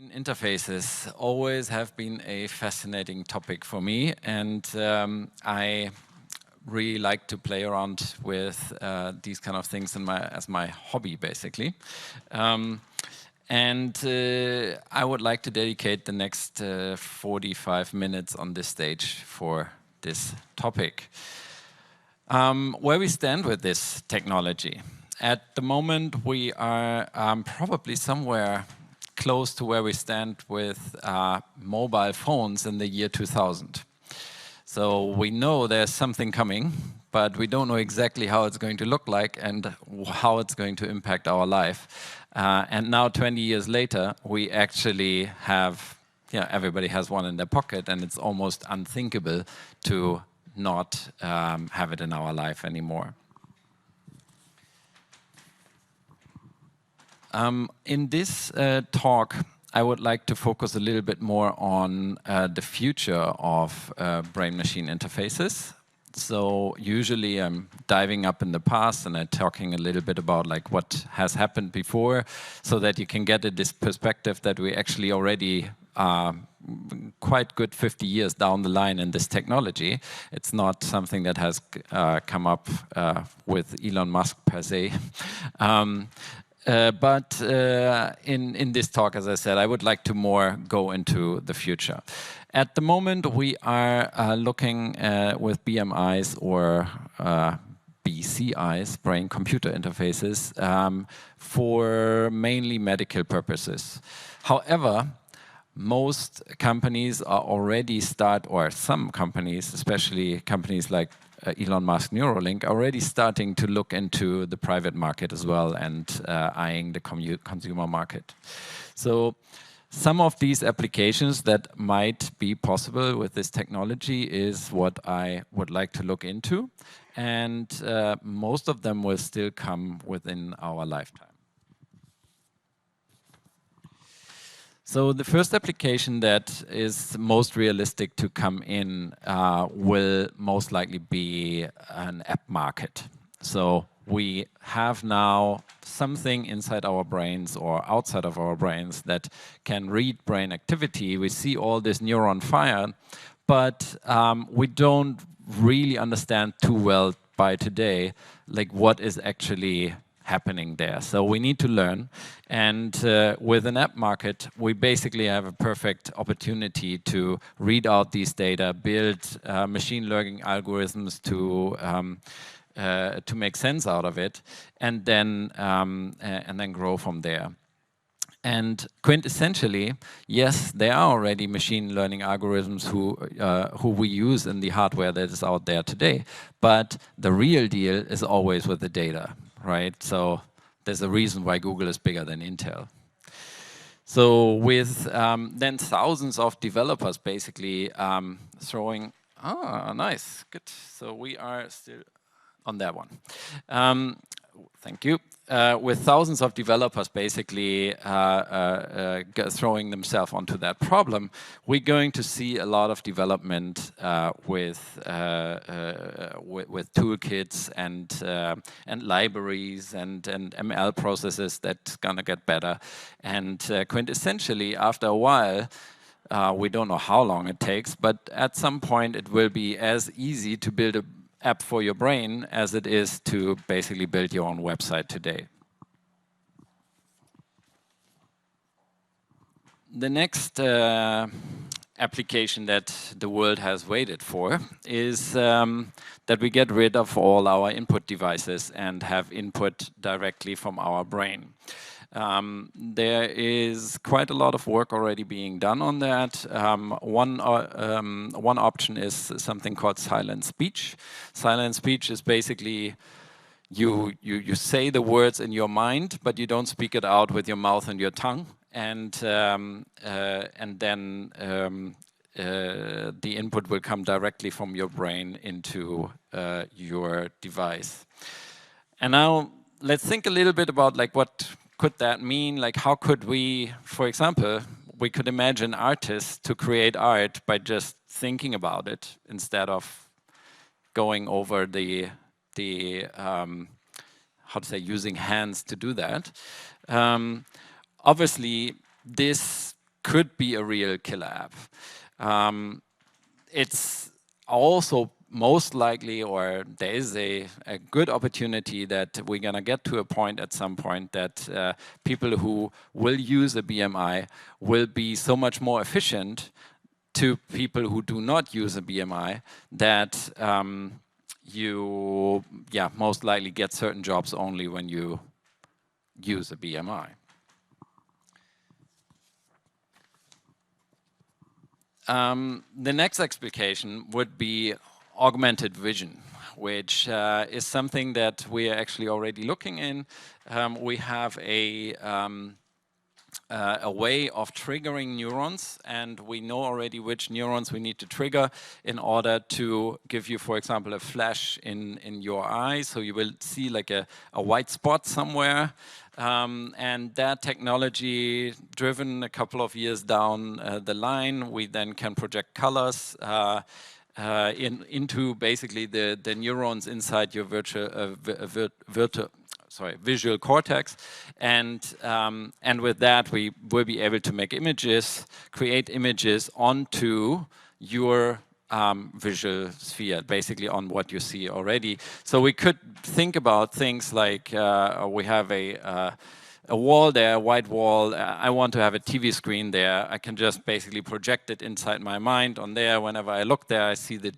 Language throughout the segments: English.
Interfaces always have been a fascinating topic for me, and I really like to play around with these kind of things as my hobby, basically. I would like to dedicate the next 45 minutes on this stage for this topic. Where we stand with this technology. At the moment, we are probably somewhere close to where we stand with mobile phones in the year 2000. So we know there's something coming, but we don't know exactly how it's going to look like and how it's going to impact our life. And now, 20 years later, we actually have, everybody has one in their pocket, and it's almost unthinkable to not have it in our life anymore. In this talk, I would like to focus a little bit more on the future of brain-machine interfaces. So usually I'm diving up in the past and I'm talking a little bit about like what has happened before, so that you can get this perspective that we actually already quite good 50 years down the line in this technology. It's not something that has come up with Elon Musk per se. But in this talk, as I said, I would like to more go into the future. At the moment, we are looking with BMIs or BCIs, brain-computer interfaces, for mainly medical purposes. However, most companies are already some companies, especially companies like Elon Musk Neuralink, are already starting to look into the private market as well and eyeing the consumer market. So some of these applications that might be possible with this technology is what I would like to look into, and most of them will still come within our lifetime. So the first application that is most realistic to come in will most likely be an app market. So we have now something inside our brains or outside of our brains that can read brain activity. We see all this neuron fire, but we don't really understand too well by today like what is actually happening there. So we need to learn, and with an app market, we basically have a perfect opportunity to read out these data, build machine learning algorithms to make sense out of it, and then grow from there. And quintessentially, yes, there are already machine learning algorithms who we use in the hardware that is out there today, but the real deal is always with the data. Right, so there's a reason why Google is bigger than Intel. So with then thousands of developers basically throwing, nice, good. So we are still on that one. Thank you. With thousands of developers basically throwing themselves onto that problem, we're going to see a lot of development with toolkits and libraries and ML processes that's gonna get better. And quintessentially, after a while, we don't know how long it takes, but at some point it will be as easy to build a app for your brain as it is to basically build your own website today. The next application that the world has waited for is that we get rid of all our input devices and have input directly from our brain. There is quite a lot of work already being done on that. One option is something called silent speech. Silent speech is basically you say the words in your mind, but you don't speak it out with your mouth and your tongue, and then the input will come directly from your brain into your device. And now let's think a little bit about like what could that mean? Like how could we, for example, we could imagine artists to create art by just thinking about it instead of going over using hands to do that. Obviously, this could be a real killer app. It's also most likely, or there is a good opportunity that we're going to get to a point at some point that people who will use a BMI will be so much more efficient to people who do not use a BMI that you most likely get certain jobs only when you use a BMI. The next application would be Augmented Vision, which is something that we are actually already looking in. We have a way of triggering neurons, and we know already which neurons we need to trigger in order to give you, for example, a flash in your eye. So you will see like a white spot somewhere. And that technology, driven a couple of years down the line, we then can project colors into basically the neurons inside your visual cortex, and with that we will be able to make images, create images onto your visual sphere, basically on what you see already. So we could think about things like we have a wall there, a white wall. I want to have a TV screen there. I can just basically project it inside my mind on there. Whenever I look there, I see the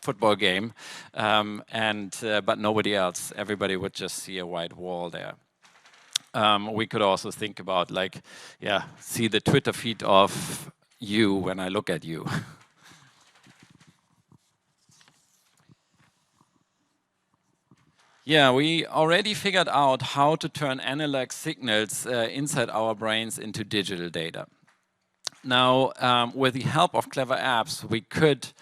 football game, but nobody else. Everybody would just see a white wall there. We could also think about see the Twitter feed of you when I look at you. Yeah, we already figured out how to turn analog signals inside our brains into digital data. Now, with the help of clever apps, we could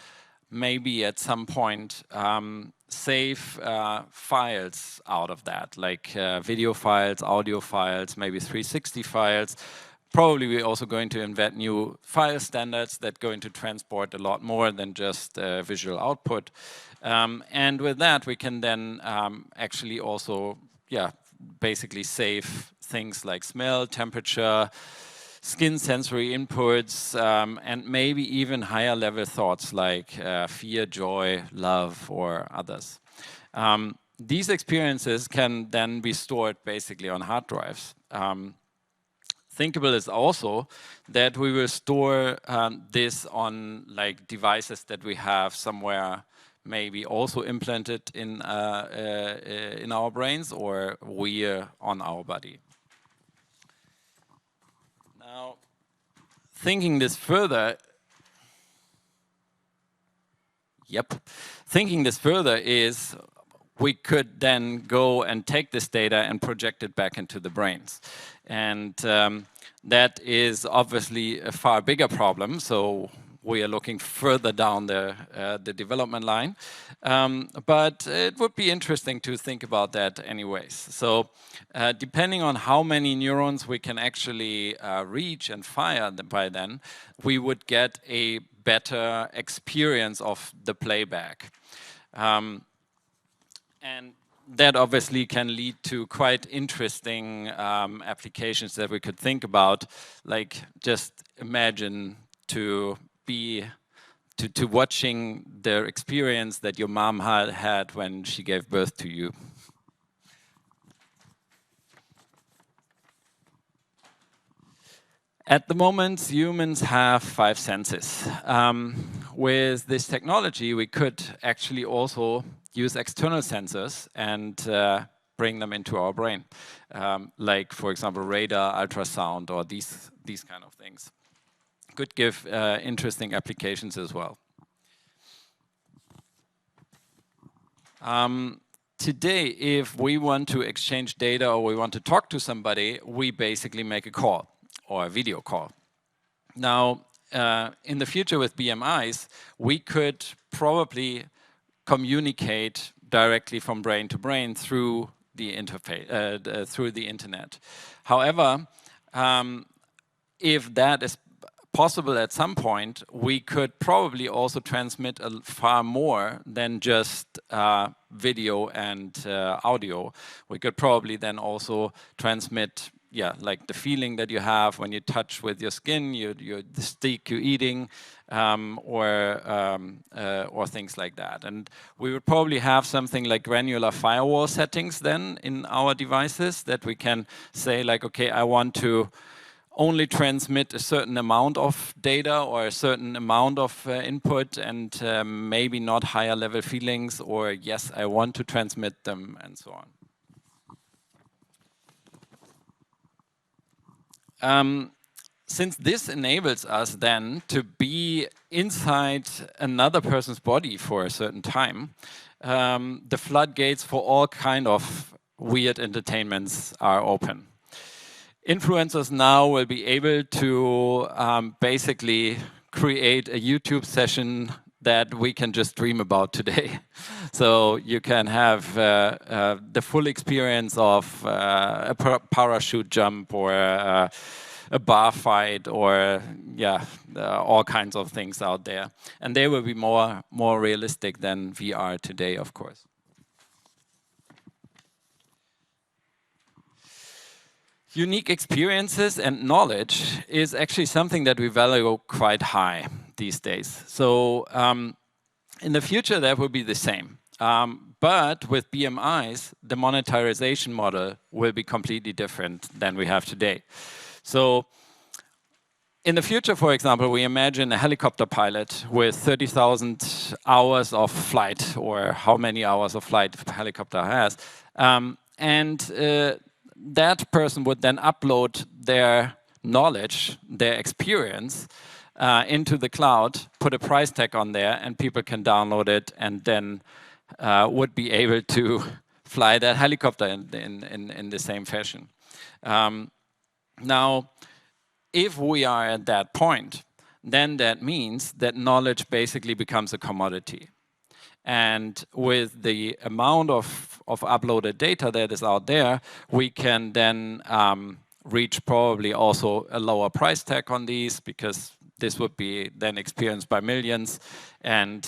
maybe at some point save files out of that, like video files, audio files, maybe 360 files. Probably we're also going to invent new file standards that are going to transport a lot more than just visual output. And with that, we can then actually also, basically save things like smell, temperature, skin sensory inputs, and maybe even higher level thoughts like fear, joy, love, or others. These experiences can then be stored basically on hard drives. Thinkable is also that we will store this on devices that we have somewhere, maybe also implanted in our brains, or wear on our body. Now, thinking this further, is we could then go and take this data and project it back into the brains. And that is obviously a far bigger problem. So we are looking further down the development line. But it would be interesting to think about that anyways. So depending on how many neurons we can actually reach and fire by then, we would get a better experience of the playback. And that obviously can lead to quite interesting applications that we could think about, like just imagine to watching the experience that your mom had when she gave birth to you. At the moment, humans have 5 senses. With this technology, we could actually also use external sensors and bring them into our brain, like, for example, radar, ultrasound, or these kind of things. Could give interesting applications as well. Today, if we want to exchange data or we want to talk to somebody, we basically make a call or a video call. Now, in the future with BMIs, we could probably communicate directly from brain to brain through the interface, through the internet. However, if that is possible at some point, we could probably also transmit far more than just video and audio. We could probably then also transmit yeah, like the feeling that you have when you touch with your skin, the steak you're eating, or things like that. And we would probably have something like granular firewall settings then in our devices that we can say like, okay, I want to only transmit a certain amount of data or a certain amount of input, and maybe not higher level feelings, or yes, I want to transmit them, and so on. Since this enables us then to be inside another person's body for a certain time, the floodgates for all kind of weird entertainments are open. Influencers now will be able to basically create a YouTube session that we can just dream about today. So you can have the full experience of a parachute jump, or a bar fight, or yeah, all kinds of things out there. And they will be more realistic than VR today, of course. Unique experiences and knowledge is actually something that we value quite high these days. So in the future, that will be the same. But with BMIs, the monetization model will be completely different than we have today. So in the future, for example, we imagine a helicopter pilot with 30,000 hours of flight, or how many hours of flight a helicopter has. That person would then upload their knowledge, their experience, into the cloud, put a price tag on there, and people can download it, and then would be able to fly that helicopter in the same fashion. Now, if we are at that point, then that means that knowledge basically becomes a commodity. And with the amount of uploaded data that is out there, we can then reach probably also a lower price tag on these, because this would be then experienced by millions. And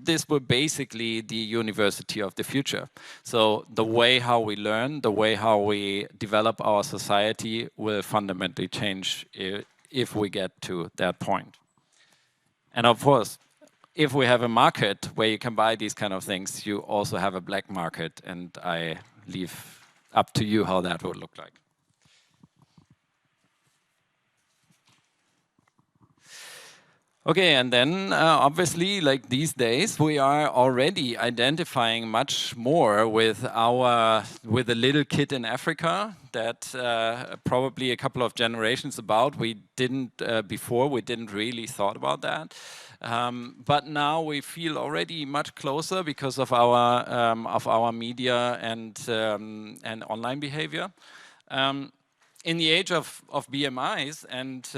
this would basically the university of the future. So the way how we learn, the way how we develop our society will fundamentally change if we get to that point. And of course, if we have a market where you can buy these kind of things, you also have a black market, and I leave up to you how that would look like. Okay, and then obviously, like these days, we are already identifying much more with a little kid in Africa that probably a couple of generations about we didn't before. We didn't really thought about that. But now we feel already much closer because of our media and online behavior. In the age of BMIs, and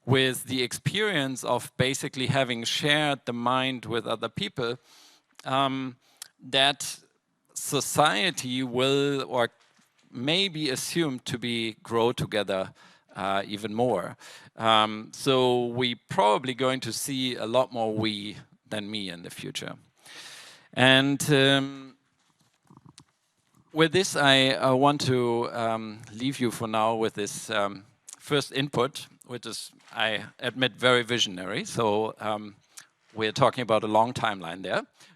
with the experience of basically having shared the mind with other people, that society will, or may be assumed to grow together even more. So we're probably going to see a lot more we than me in the future. And with this, I want to leave you for now with this first input, which is, I admit, very visionary. So we're talking about a long timeline there.